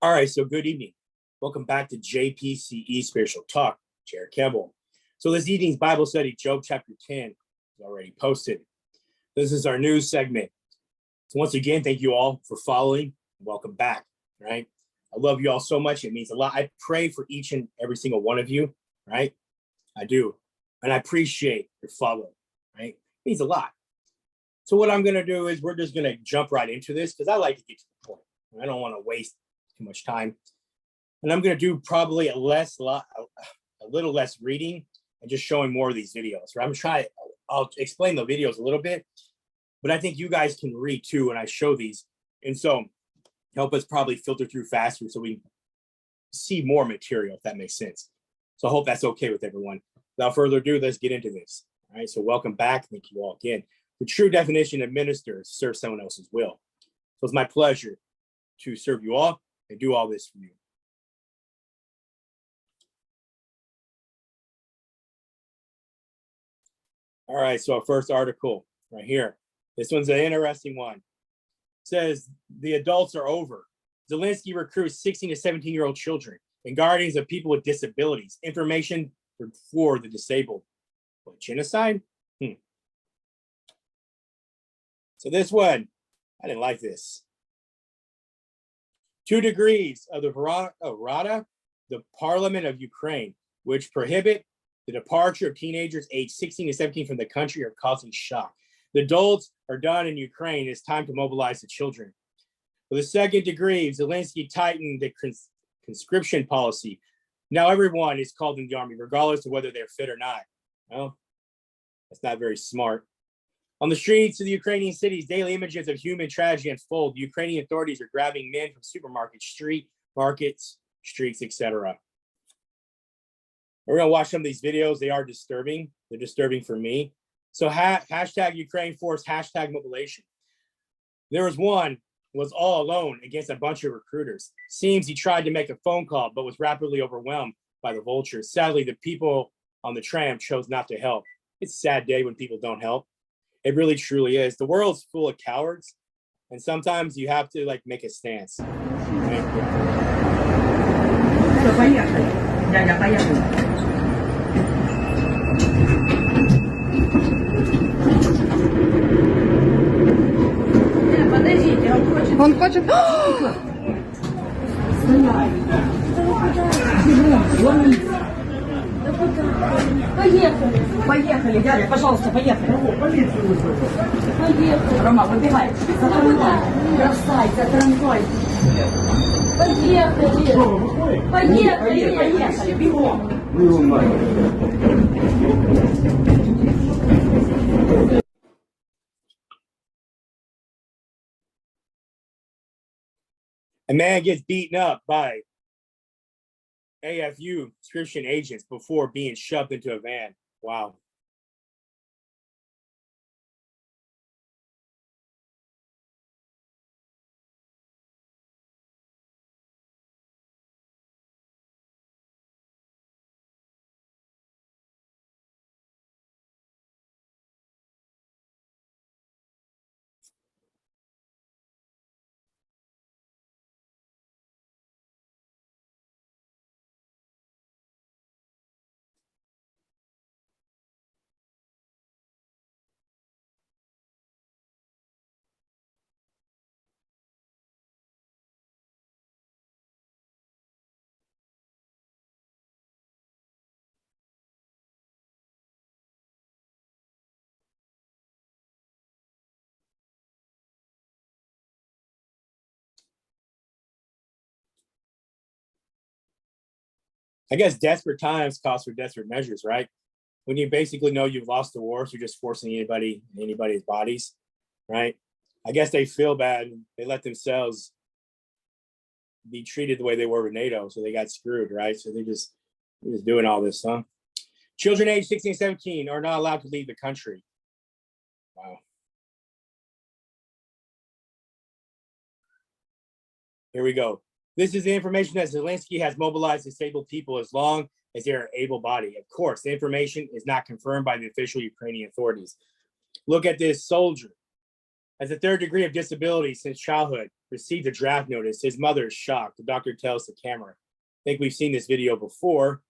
All right, so good evening. Welcome back to JPCE Spiritual Talk, Jared Kebbell. So this evening's Bible study, Job chapter 10, is already posted. This is our news segment. So once again, thank you all for following. Welcome back, right? I love you all so much. It means a lot. I pray for each and every single one of you, right? I do. And I appreciate your follow, right? It means a lot. So what I'm going to do is we're just going to jump right into this because I like to get to the point. I don't want to waste too much time. And I'm going to do probably a little less reading and just showing more of these videos. Right? I'll explain the videos a little bit, but I think you guys can read too when I show these. And so help us probably filter through faster so we see more material, if that makes sense. So I hope that's okay with everyone. Without further ado, let's get into this. All right, so welcome back. Thank you all again. The true definition of minister is serve someone else's will. So it's my pleasure to serve you all and do all this for you. All right, so our first article right here. This one's an interesting one. It says the adults are over. Zelensky recruits 16 to 17-year-old children and guardians of people with disabilities. Information for the disabled. What, genocide? So this one, I didn't like this. 2 degrees of the Rada, the Parliament of Ukraine, which prohibit the departure of teenagers aged 16 to 17 from the country, are causing shock. The adults are done in Ukraine. It's time to mobilize the children. For the 2nd degree, Zelensky tightened the conscription policy. Now everyone is called in the army, regardless of whether they're fit or not. Well, that's not very smart. On the streets of the Ukrainian cities, daily images of human tragedy unfold. The Ukrainian authorities are grabbing men from supermarkets, streets, etc. We're going to watch some of these videos. They are disturbing. They're disturbing for me. So hashtag Ukraine Force, hashtag mobilization. There was one was all alone against a bunch of recruiters. Seems he tried to make a phone call, but was rapidly overwhelmed by the vultures. Sadly, the people on the tram chose not to help. It's a sad day when people don't help. It really, truly is. The world's full of cowards, and sometimes you have to make a stance. Он хочет... Поехали, дядя, пожалуйста, поехали. Поехали. Рома, выбегай. За трамвай. Бросай, за трамвай. Поехали. Поехали, бегом. A man gets beaten up by AFU conscription agents before being shoved into a van. Wow. I guess desperate times call for desperate measures, right? When you basically know you've lost the war, so you're just forcing anybody's bodies, right? I guess they feel bad. They let themselves be treated the way they were with NATO, so they got screwed, right? So they're just doing all this, huh? Children aged 16 and 17 are not allowed to leave the country. Wow. Here we go. This is the information that Zelensky has mobilized disabled people as long as they are able-bodied. Of course, the information is not confirmed by the official Ukrainian authorities. Look at this soldier. Has a third degree of disability since childhood, received a draft notice. His mother is shocked. The doctor tells the camera. I think we've seen this video before,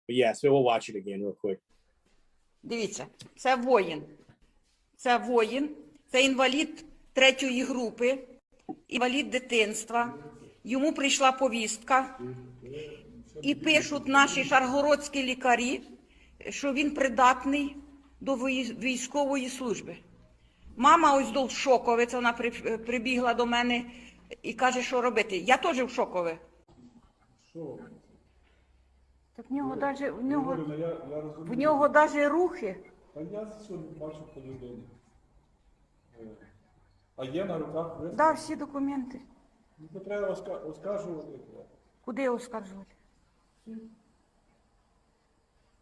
but yeah, so we'll watch it again real quick. Дивіться, це воїн. Це воїн, це інвалід третьої групи, інвалід дитинства. Йому прийшла повістка. І пишуть наші шаргородські лікарі, що він придатний до військової служби. Мама ось до шокове, це вона прибігла до мене і каже, що робити. Я теж в шокове. Що? Так в нього навіть В нього рухи. А я все бачу по людині. А є на руках виставки? Да, всі документи. Ну, то треба оскаржувати. Куди оскаржувати?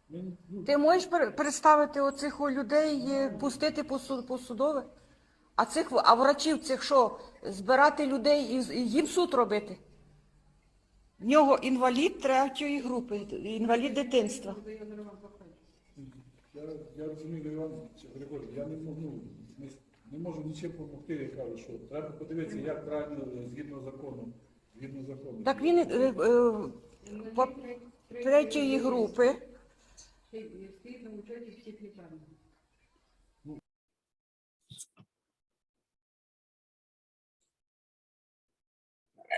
Ну, Ти можеш представити оцих людей, пустити по судове? А врачів цих що, збирати людей і їм суд робити? В нього інвалід третьої групи, інвалід дитинства. я розумію, Іван Григорій, я не можу нічим допомогти, я кажу, що треба подивитися, як правильно згідно закону. Так він третьої групи. Стоїть на учеті всіх лікарень.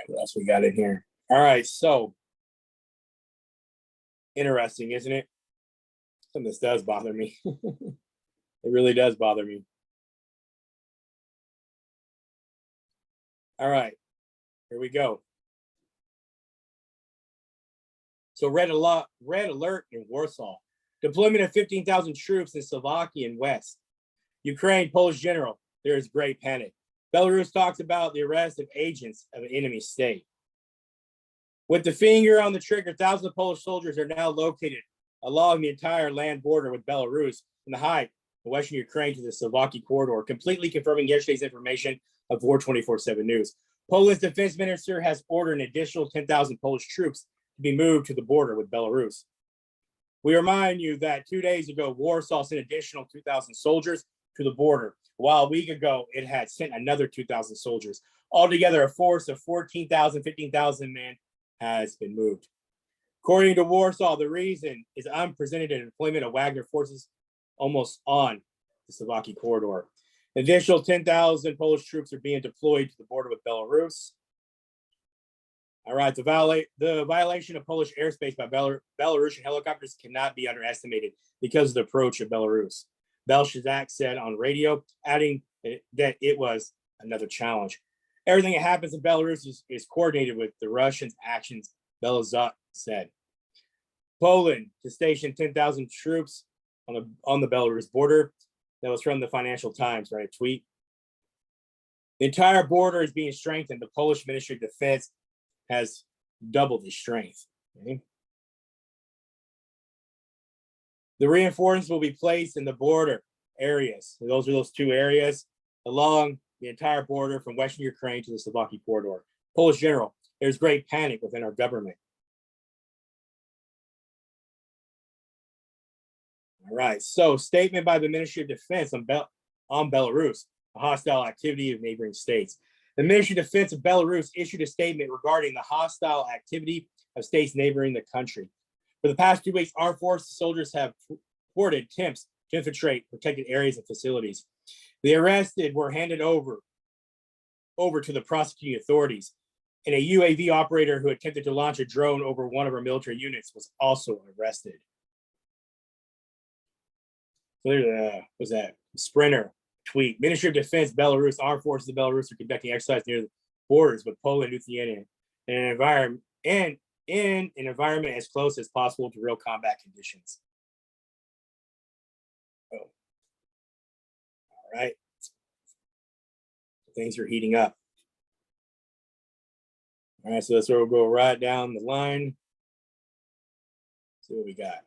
What else we got in here? All right, so interesting, isn't it? Some of this does bother me. It really does bother me. All right, here we go. So red alert in Warsaw. Deployment of 15,000 troops in Suwalki and West. Ukraine, Polish general, there is great panic. Belarus talks about the arrest of agents of an enemy state. With the finger on the trigger, thousands of Polish soldiers are now located along the entire land border with Belarus from the height of Western Ukraine to the Suwalki corridor, completely confirming yesterday's information of War 24/7 News. Poland's defense minister has ordered an additional 10,000 Polish troops to be moved to the border with Belarus. We remind you that 2 days ago, Warsaw sent additional 2,000 soldiers to the border, while a week ago, it had sent another 2,000 soldiers. Altogether, a force of 14,000, 15,000 men has been moved. According to Warsaw, the reason is unprecedented deployment of Wagner forces almost on the Suwalki corridor. An additional 10,000 Polish troops are being deployed to the border with Belarus. All right, the violation of Polish airspace by Belarusian helicopters cannot be underestimated because of the approach of Belarus. Belshazak said on radio, adding that it was another challenge. Everything that happens in Belarus is coordinated with the Russians' actions, Belazak said. Poland to station 10,000 troops on the Belarus border. That was from the Financial Times, right? A tweet. The entire border is being strengthened. The Polish Ministry of Defense has doubled its strength. Okay? The reinforcements will be placed in the border areas. So those are those two areas along the entire border from Western Ukraine to the Suwalki corridor. Polish general, there's great panic within our government. All right, so statement by the Ministry of Defense on Belarus, a hostile activity of neighboring states. The Ministry of Defense of Belarus issued a statement regarding the hostile activity of states neighboring the country. For the past 2 weeks, armed forces soldiers have thwarted attempts to infiltrate protected areas and facilities. The arrested were handed over to the prosecuting authorities, and a UAV operator who attempted to launch a drone over one of our military units was also arrested. So there's was that Sprinter tweet. Ministry of Defense, Belarus, armed forces of Belarus are conducting exercise near the borders with Poland, Lithuania, in an environment as close as possible to real combat conditions. Oh. All right. Things are heating up. All right, so that's where we'll go right down the line. See what we got.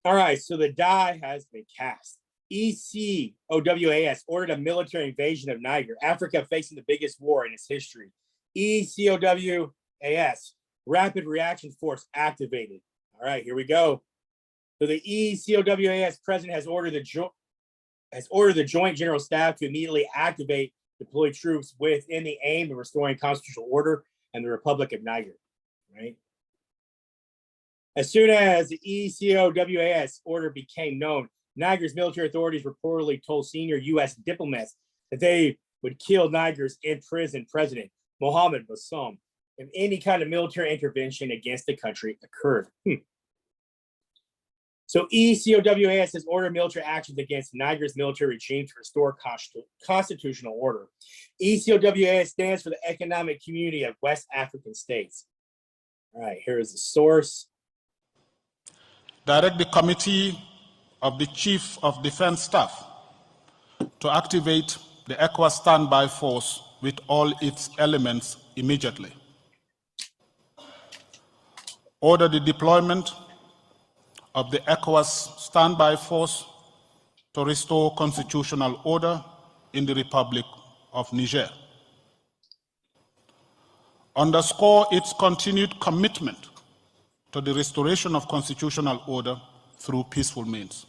All right, so the die has been cast. ECOWAS ordered a military invasion of Niger, Africa facing the biggest war in its history. ECOWAS Rapid Reaction Force activated. All right, here we go. So the ECOWAS president has ordered the Joint General Staff to immediately activate deployed troops within the aim of restoring constitutional order and the Republic of Niger. Right. As soon as the ECOWAS order became known, Niger's military authorities reportedly told senior U.S. diplomats that they would kill Niger's imprisoned president, Mohamed Bazoum, if any kind of military intervention against the country occurred. So ECOWAS has ordered military actions against Niger's military regime to restore constitutional order. ECOWAS stands for the Economic Community of West African States. All right, here is the source. Direct the Committee of the Chief of Defense Staff to activate the ECOWAS standby force with all its elements immediately. Order the deployment of the ECOWAS standby force to restore constitutional order in the Republic of Niger. Underscore its continued commitment to the restoration of constitutional order through peaceful means.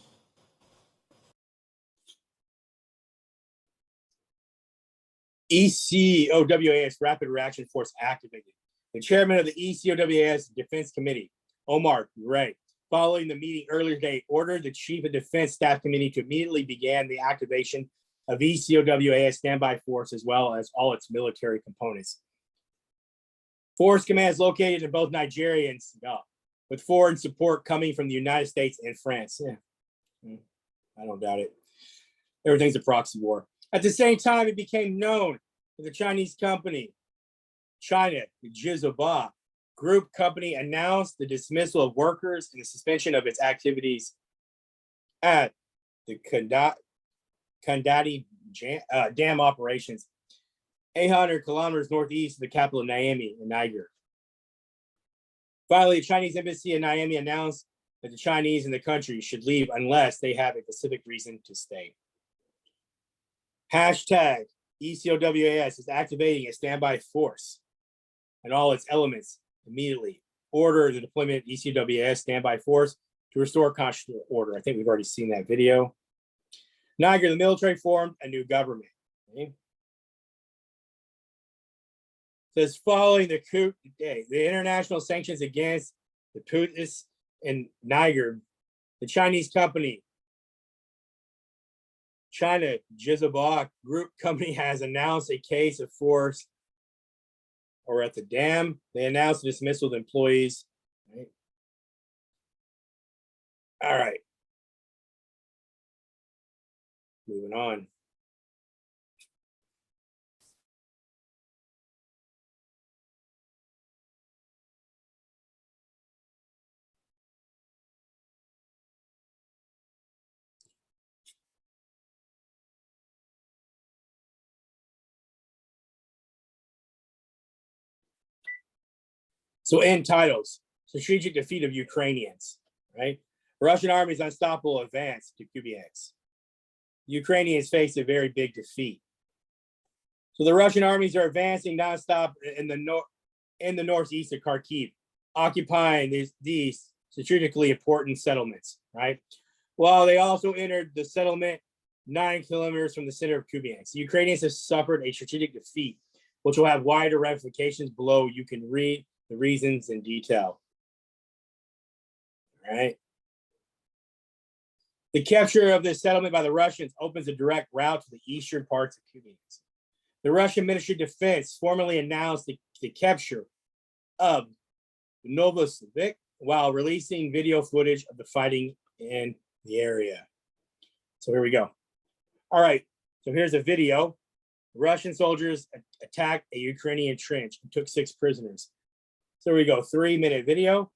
ECOWAS Rapid Reaction Force activated. The chairman of the ECOWAS Defense Committee, Omar Ray, following the meeting earlier today, ordered the Chief of Defense Staff Committee to immediately begin the activation of ECOWAS standby force as well as all its military components. Force command is located in both Nigeria and Senegal, with foreign support coming from the United States and France. Yeah. I don't doubt it. Everything's a proxy war. At the same time, it became known that the Chinese company, China, the Jizaba Group Company, announced the dismissal of workers and the suspension of its activities at the Kandati Dam operations, 800 kilometers northeast of the capital of Niamey in Niger. Finally, the Chinese embassy in Niamey announced that the Chinese in the country should leave unless they have a specific reason to stay. Hashtag ECOWAS is activating a standby force and all its elements immediately. Order the deployment of ECOWAS standby force to restore constitutional order. I think we've already seen that video. Niger, the military formed a new government. Okay. Says following the coup today, the international sanctions against the Putis in Niger, the Chinese company, China Jizaba Group Company, has announced a case of force or at the dam. They announced the dismissal of employees. Right. All right. Moving on. So end titles, strategic defeat of Ukrainians, right? Russian army's unstoppable advance to Kupiansk. Ukrainians face a very big defeat. So the Russian armies are advancing nonstop in the northeast of Kharkiv, occupying these strategically important settlements, right? Well, they also entered the settlement 9 kilometers from the center of Kupiansk. The Ukrainians have suffered a strategic defeat, which will have wider ramifications below. You can read the reasons in detail. All right. The capture of this settlement by the Russians opens a direct route to the eastern parts of Kupiansk. The Russian Ministry of Defense formally announced the capture of Novoselivsk while releasing video footage of the fighting in the area. So here we go. All right, so here's a video. Russian soldiers attacked a Ukrainian trench and took 6 prisoners. So here we go, 3-minute video.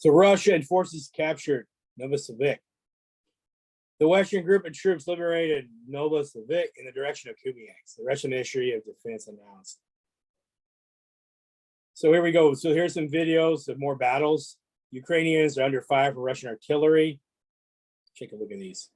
So Russia and forces captured Novoselivsk. The Western group of troops liberated Novoselivsk in the direction of Kupiansk, the Russian Ministry of Defense announced. So here we go. So here's some videos of more battles. Ukrainians are under fire from Russian artillery. Take a look at these.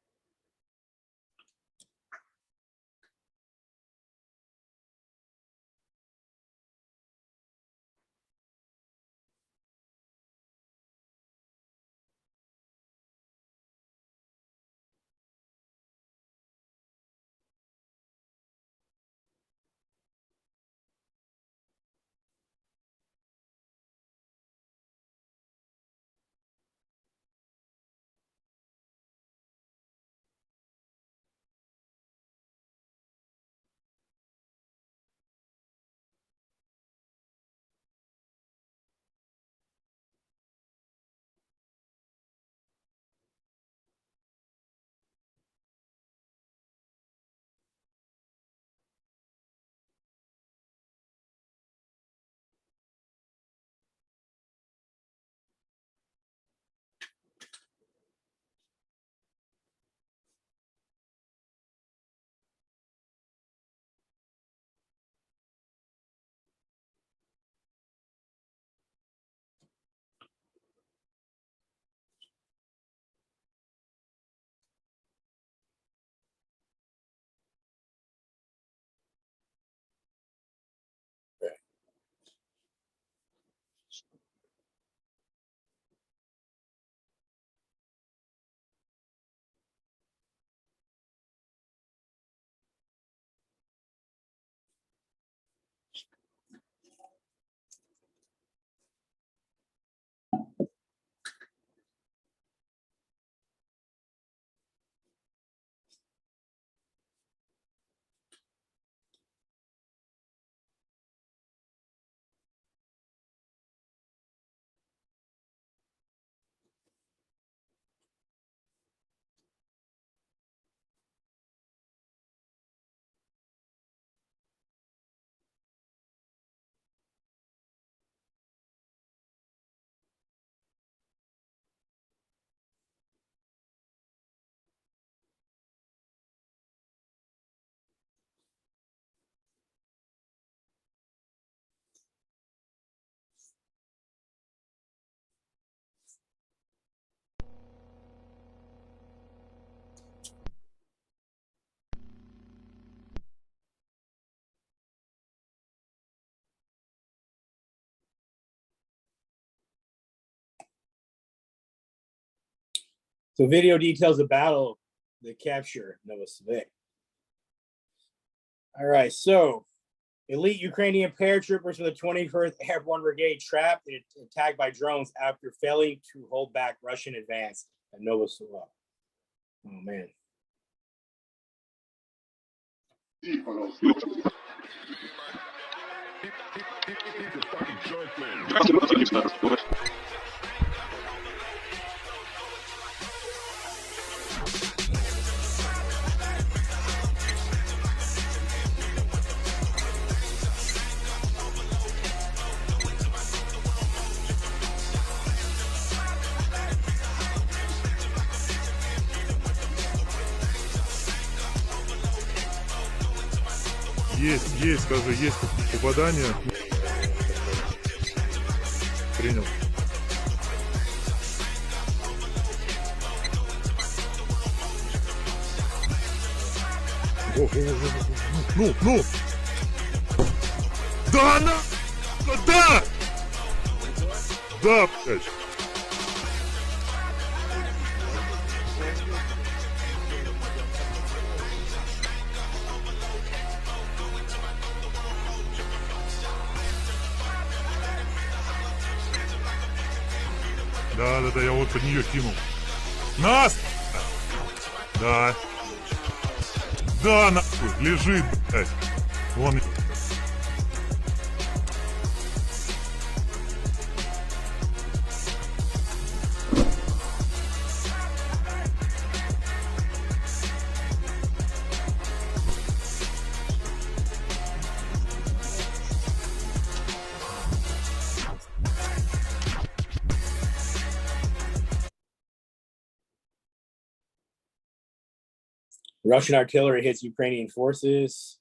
So video details the battle, the capture Novoselivsk. All right, so elite Ukrainian paratroopers from the 21st Airborne Brigade trapped and attacked by drones after failing to hold back Russian advance at Novoselivsk. Oh man. Есть, скажи, есть попадание. Принял. Ну! Да, она! Да! Да, блядь! Да, я вот под нее кинул. Нас! Да. Да, нахуй, лежит, блядь. Вон. Russian artillery hits Ukrainian forces.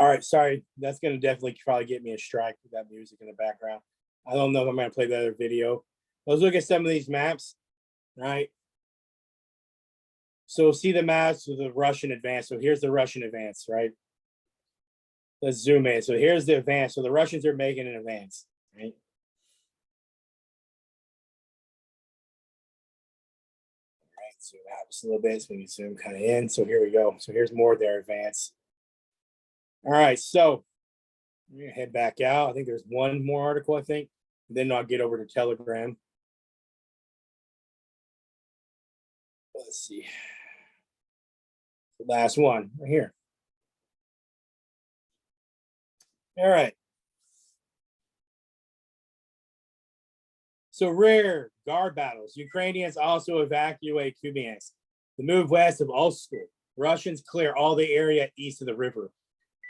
All right, sorry. That's going to definitely probably get me a strike with that music in the background. I don't know if I'm going to play the other video. Let's look at some of these maps, right? So see the maps with the Russian advance. So here's the Russian advance, right? Let's zoom in. So here's the advance. So the Russians are making an advance, right? All right, zoom out just a little bit so we can zoom kind of in. So here we go. So here's more of their advance. All right, so I'm gonna head back out. I think there's one more article, I think. And then I'll get over to Telegram. Let's see. The last one right here. All right. So rear guard battles. Ukrainians also evacuate Kupiansk. The move west of Oskol. Russians clear all the area east of the river.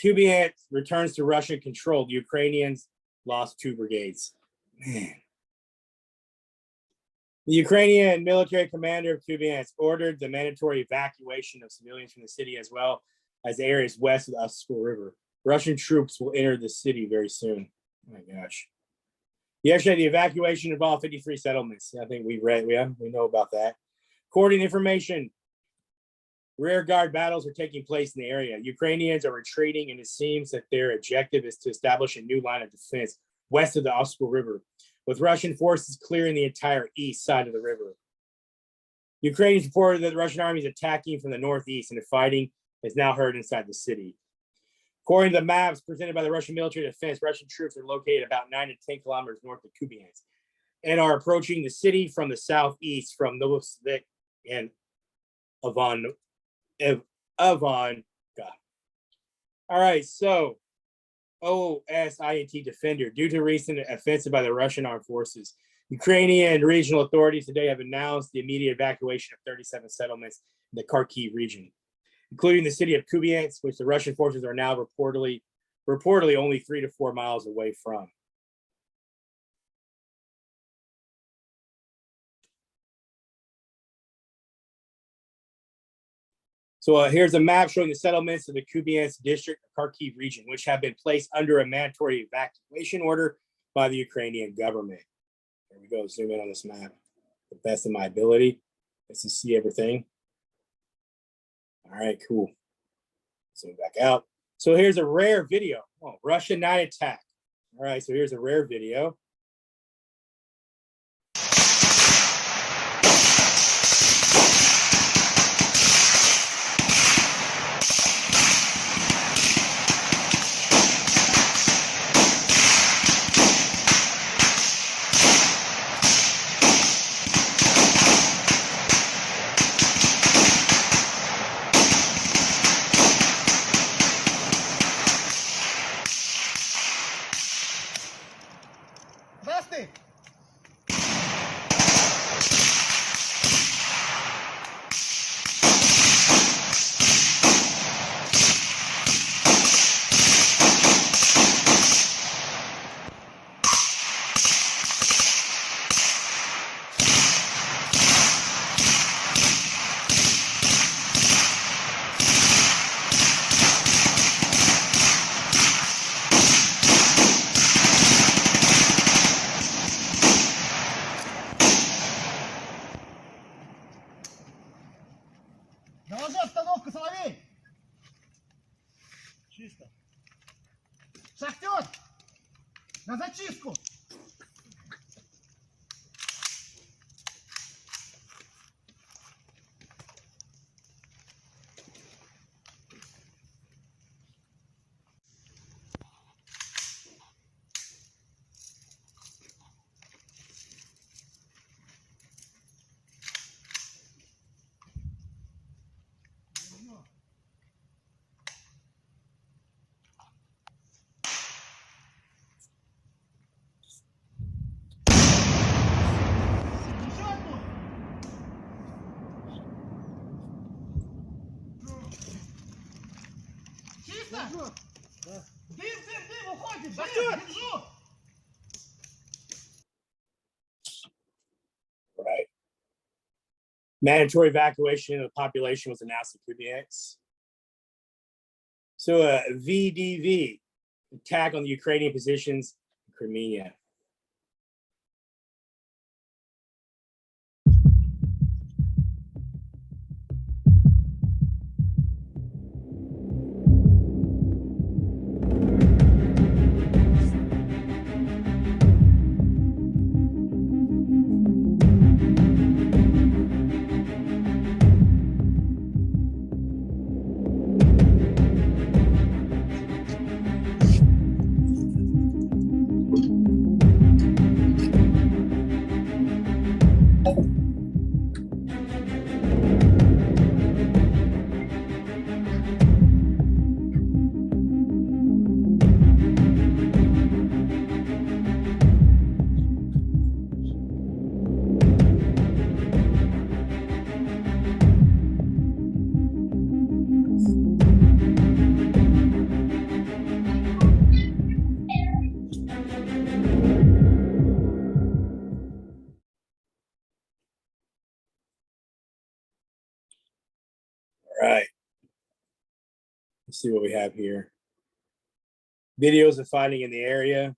Kupiansk returns to Russian control. The Ukrainians lost 2 brigades. Man. The Ukrainian military commander of Kupiansk ordered the mandatory evacuation of civilians from the city as well as the areas west of the Oskol River. Russian troops will enter the city very soon. Oh my gosh. Yesterday, the evacuation involved 53 settlements. I think we know about that. According to information, rearguard battles are taking place in the area. Ukrainians are retreating, and it seems that their objective is to establish a new line of defense west of the Oskol River, with Russian forces clearing the entire east side of the river. Ukrainians reported that the Russian army is attacking from the northeast, and the fighting is now heard inside the city. According to the maps presented by the Russian military defense, Russian troops are located about 9 to 10 kilometers north of Kupiansk and are approaching the city from the southeast from Novoselivsk and Avon. All right, so OSINT Defender. Due to recent offensive by the Russian armed forces, Ukrainian regional authorities today have announced the immediate evacuation of 37 settlements in the Kharkiv region, including the city of Kupiansk, which the Russian forces are now reportedly only 3 to 4 miles away from. So here's a map showing the settlements of the Kupiansk district, Kharkiv region, which have been placed under a mandatory evacuation order by the Ukrainian government. There we go. Zoom in on this map. The best of my ability. Let's just see everything. All right, cool. Zoom back out. So here's a rare video. Oh, Russian night attack. All right, so here's a rare video. Наложи остановку, Соловей! Чисто. Шахтер! На зачистку! Дым, уходит! Дым, держу! Right. Mandatory evacuation of the population was announced in Kupiansk. So a VDV, attack on the Ukrainian positions in Crimea. Right. Let's see what we have here. Videos of fighting in the area.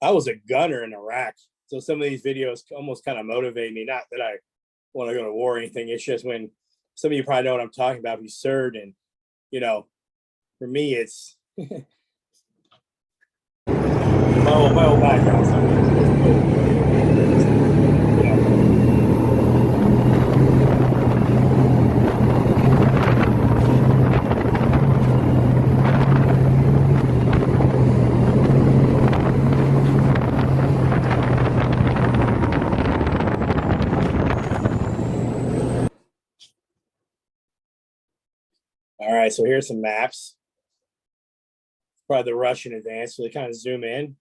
I was a gunner in Iraq, so some of these videos almost kind of motivate me. Not that I want to go to war or anything. It's just when some of you probably know what I'm talking about. We served, and you know, for me, it's my whole background. So, you know. All right, so here's some maps. Probably the Russian advance, so they kind of zoom in.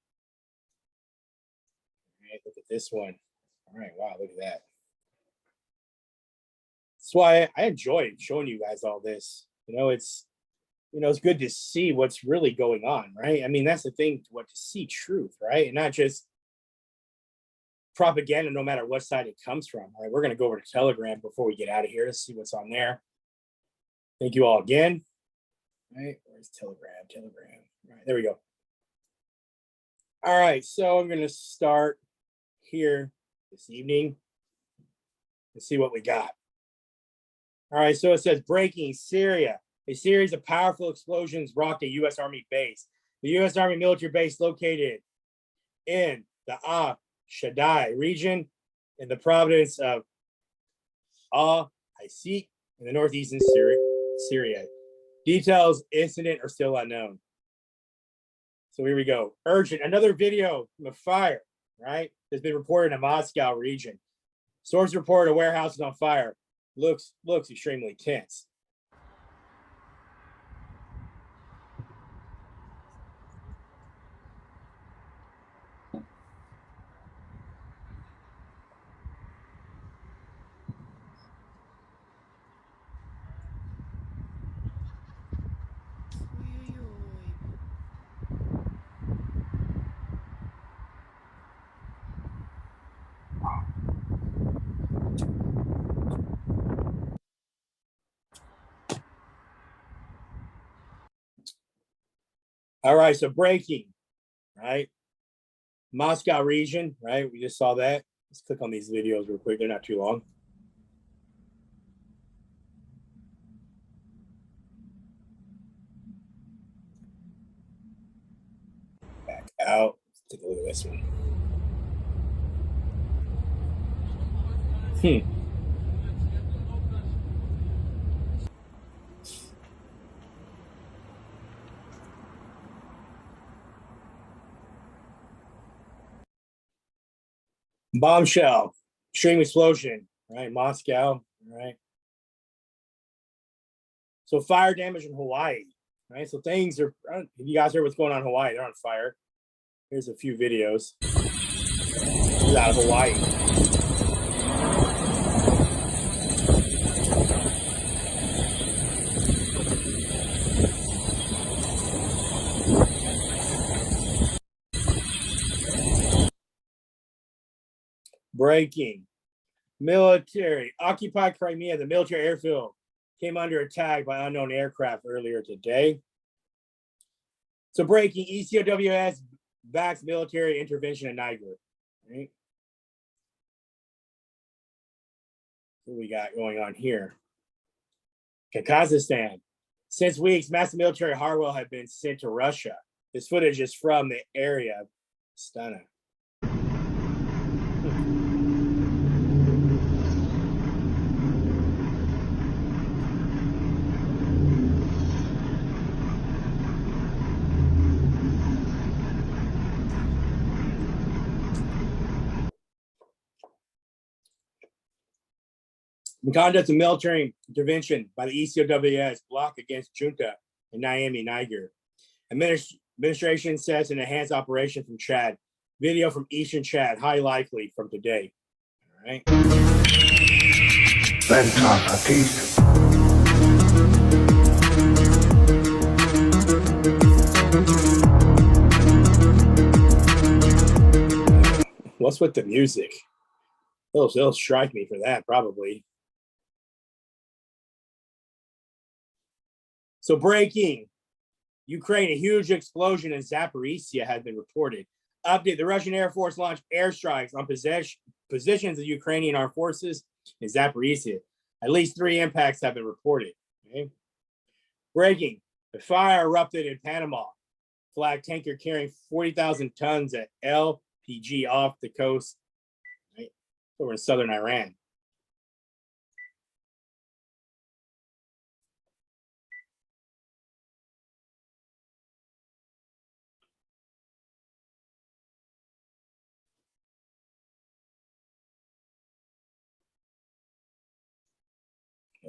All right, look at this one. All right, wow, look at that. That's why I enjoy showing you guys all this. It's good to see what's really going on, right? I mean, that's the thing, to see truth, right? And not just propaganda, no matter what side it comes from. All right, we're gonna go over to Telegram before we get out of here to see what's on there. Thank you all again. All right, where's Telegram? All right, there we go. All right, so I'm gonna start here this evening and see what we got. All right, so it says breaking Syria. A series of powerful explosions rocked a U.S. Army base. The U.S. Army military base located in the Shaddai region in the province of Al-Haisik in the northeastern Syria. Details incident are still unknown. So here we go. Urgent. Another video of fire, right? Has been reported in the Moscow region. Sources report a warehouse is on fire. Looks extremely tense. All right, so breaking, right? Moscow region, right? We just saw that. Let's click on these videos real quick. They're not too long. Back out. Let's take a look at this one. Bombshell, extreme explosion, right? Moscow, right? So fire damage in Hawaii, right? So things are, if you guys heard what's going on in Hawaii, they're on fire. Here's a few videos. This is out of Hawaii. Breaking. Military. Occupied Crimea, the military airfield, came under attack by unknown aircraft earlier today. So breaking, ECOWS backs military intervention in Niger. Right? What we got going on here? Kazakhstan. Since weeks, massive military hardware have been sent to Russia. This footage is from the area of Astana. The conduct of military intervention by the ECOWS bloc against junta in Niamey, Niger. Administration says an enhanced operation from Chad. Video from Eastern Chad, high likely from today. All right. Let's talk a piece. What's with the music? They'll strike me for that, probably. So breaking, Ukraine, a huge explosion in Zaporizhia has been reported. Update, the Russian Air Force launched airstrikes on positions of Ukrainian armed forces in Zaporizhia. At least 3 impacts have been reported. Okay. Breaking, the fire erupted in Panama. Flag tanker carrying 40,000 tons of LPG off the coast, right, over in southern Iran.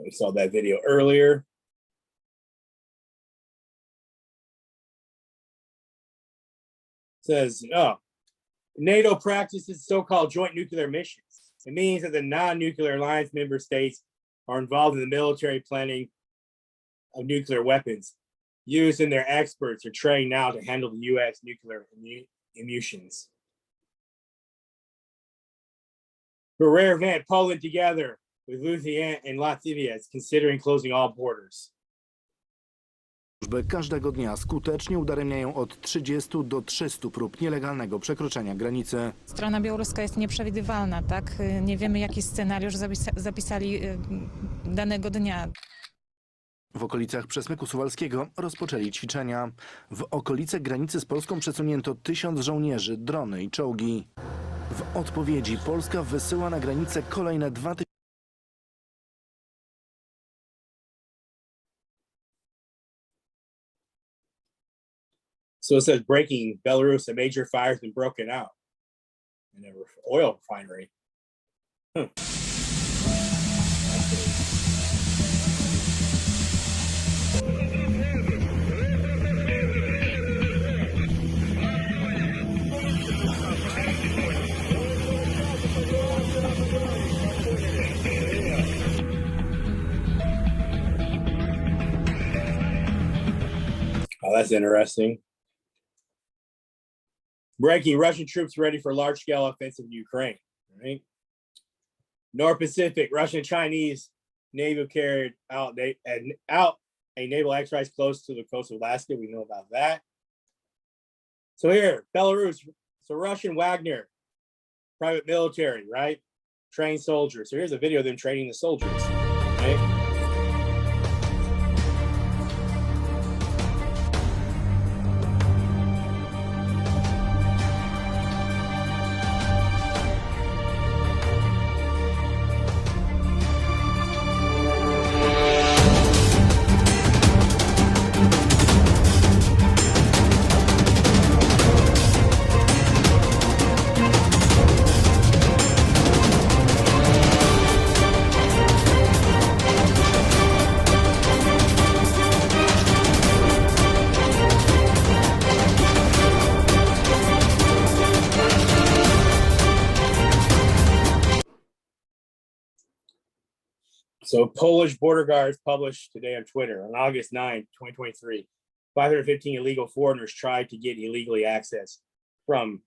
We saw that video earlier. It says, NATO practices so-called joint nuclear missions. It means that the non-nuclear alliance member states are involved in the military planning of nuclear weapons used, and their experts are trained now to handle the U.S. nuclear munitions. For a rare event, Poland together with Lithuania and Latvia is considering closing all borders. Każdego dnia skutecznie udaremniają od 30 do 300 prób nielegalnego przekroczenia granicy. Strona białoruska jest nieprzewidywalna, tak? Nie wiemy, jaki scenariusz zapisali danego dnia. W okolicach przesmyku suwalskiego rozpoczęli ćwiczenia. W okolice granicy z Polską przesunięto 1000 żołnierzy, drony i czołgi. W odpowiedzi Polska wysyła na granicę kolejne 2000. So it says breaking Belarus, a major fire has been broken out in an oil refinery. Oh, that's interesting. Breaking, Russian troops ready for large-scale offensive in Ukraine, right? North Pacific, Russian and Chinese Navy carried out a naval exercise close to the coast of Alaska. We know about that. So here, Belarus, so Russian Wagner, private military, right? Trained soldiers. So here's a video of them training the soldiers, right? So Polish border guards published today on Twitter on August 9, 2023, 515 illegal foreigners tried to get illegally access from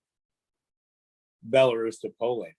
Belarus to Poland.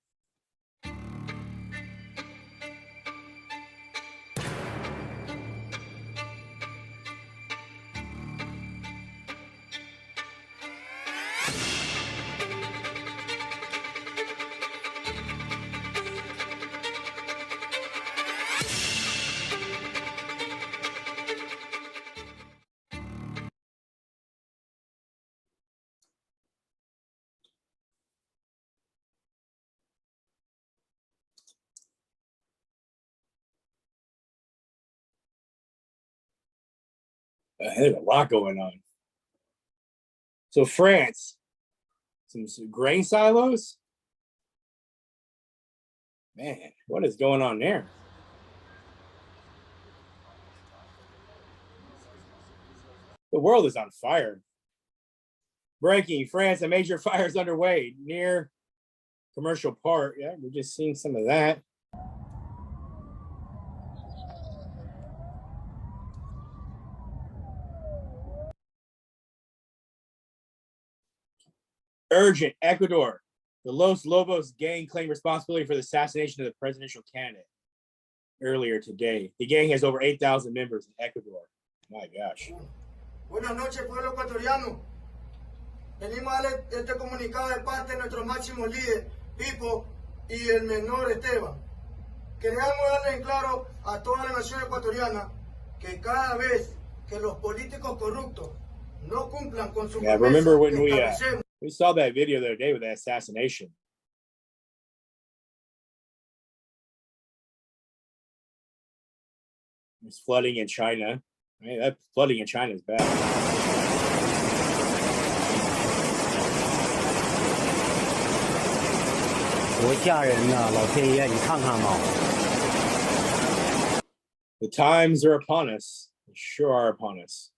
There's a lot going on. So France, some grain silos. Man, what is going on there? The world is on fire. Breaking, France, a major fire is underway near Commercial Park. Yeah, we're just seeing some of that. Urgent, Ecuador. The Los Lobos gang claimed responsibility for the assassination of the presidential candidate earlier today. The gang has over 8,000 members in Ecuador. My gosh. Buenas noches, pueblo ecuatoriano. Venimos a darle este comunicado de parte de nuestro máximo líder, Pipo, y el menor Esteban. Queremos darle en claro a toda la nación ecuatoriana que cada vez que los políticos corruptos no cumplan con su promesa, remember when establecemos. we saw that video the other day with that assassination. There's flooding in China. I mean, that flooding in China is bad. The times are upon us. They sure are upon us.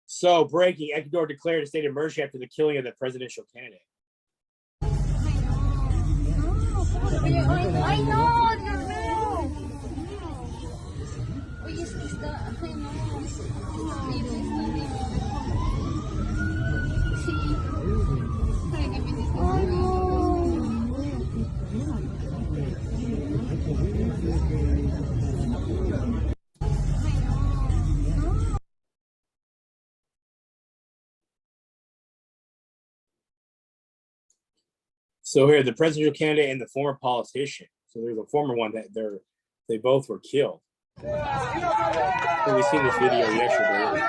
So, breaking, Ecuador declared a state of emergency after the killing of the presidential candidate. So here, the presidential candidate and the former politician. So there's a former one that they both were killed. We seen this video yesterday.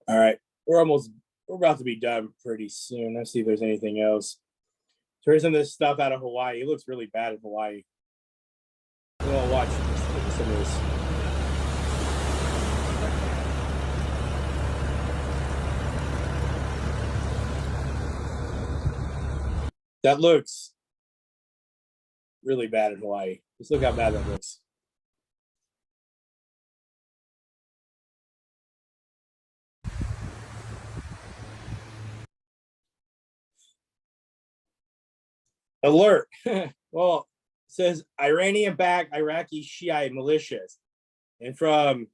All right, we're about to be done pretty soon. Let's see if there's anything else. So here's some of this stuff out of Hawaii. It looks really bad in Hawaii. We'll watch some of this. That looks really bad in Hawaii. Just look how bad that looks. Alert. Well, says Iranian-backed Iraqi Shiite militias, and from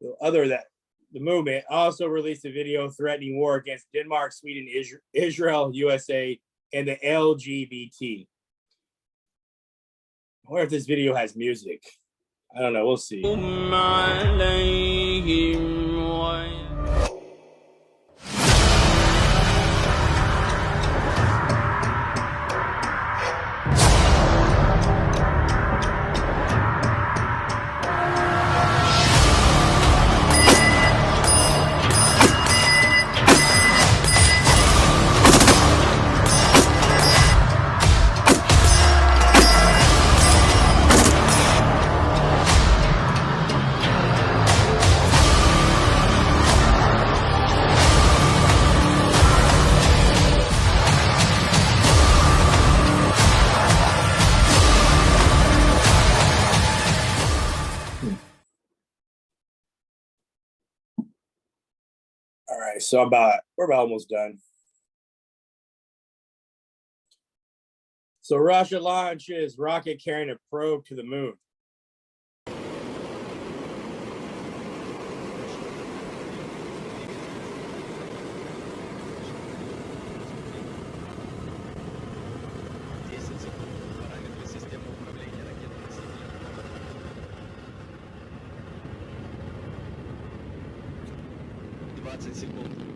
the movement also released a video threatening war against Denmark, Sweden, Israel, USA, and the LGBT. I wonder if this video has music. I don't know. We'll see. 'Alright, so we're about almost done. So Russia launches rocket carrying a probe to the moon.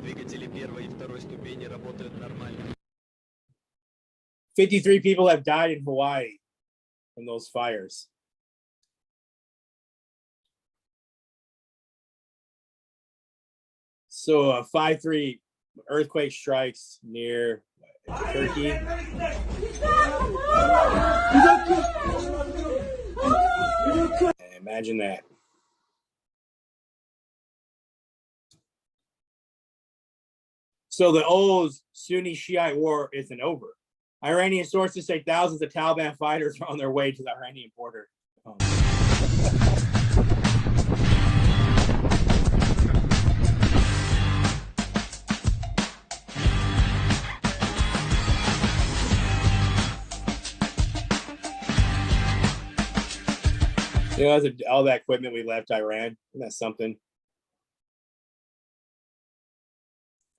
Двигатели первой и второй ступени работают нормально. 53 people have died in Hawaii from those fires. So a 5.3 earthquake strikes near Turkey. Imagine that. So the old Sunni Shiite war isn't over. Iranian sources say thousands of Taliban fighters are on their way to the Iranian border. You know, all that equipment we left Iran. Isn't that something?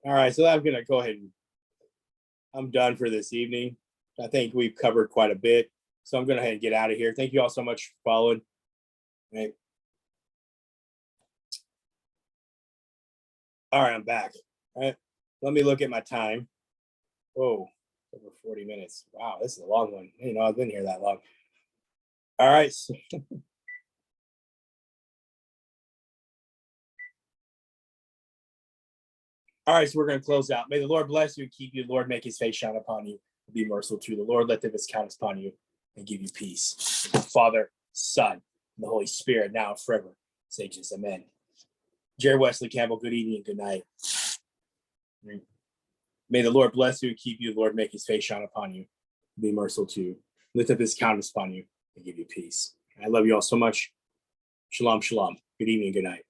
All right, so I'm going to go ahead and I'm done for this evening. I think we've covered quite a bit. So I'm going to go ahead and get out of here. Thank you all so much for following. Right. All right, I'm back. All right, let me look at my time. Whoa, over 40 minutes. Wow, this is a long one. You know, I've been here that long. All right. So all right, so we're going to close out. May the Lord bless you and keep you. The Lord make his face shine upon you and be merciful to you. The Lord let his countenance upon you and give you peace. Father, Son, and the Holy Spirit, now and forever. Say just amen. Jerry Wesley Campbell, good evening and good night. May the Lord bless you and keep you. The Lord make his face shine upon you and be merciful to you. Lift up his countenance upon you and give you peace. I love you all so much. Shalom, shalom. Good evening and good night.